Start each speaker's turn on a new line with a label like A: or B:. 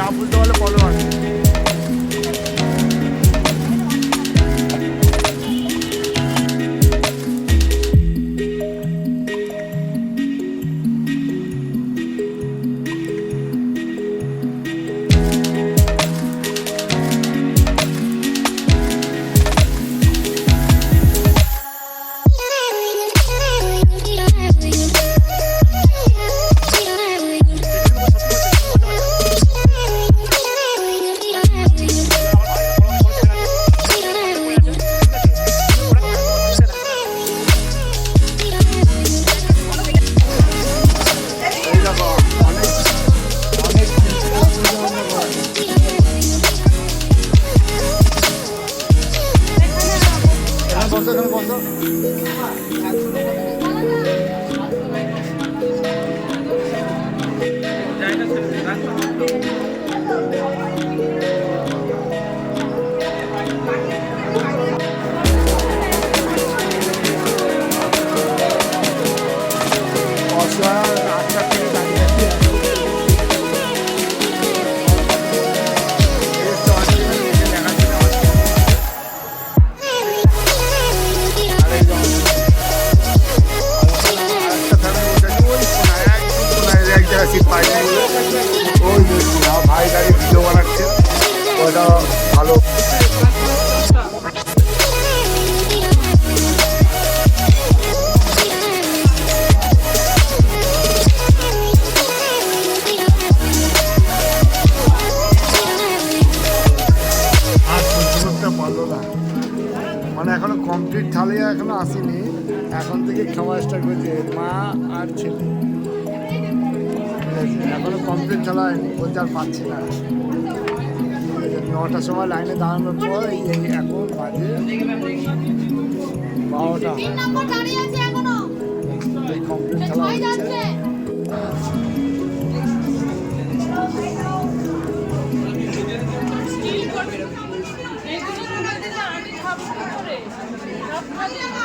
A: না বুঝতে পারলে বলো আর ভাই গাড়ি ভিডিও বানাচ্ছে ওটা ভালো। আর সহ্য করতে পারলো না, মানে এখনো কমপ্লিট থালিয়া এখনো আসেনি, এখন থেকে খাওয়া স্টার্ট করেছে মা আর ছেলে। এখনো কমপ্লিট খেলা হয়নি, বলছে আর পাচ্ছি না। 9টার সময় লাইনে দাঁড়ানোর পর এই এখন বাজে 12টা, এই কমপ্লিট খেলা হচ্ছে।
B: এই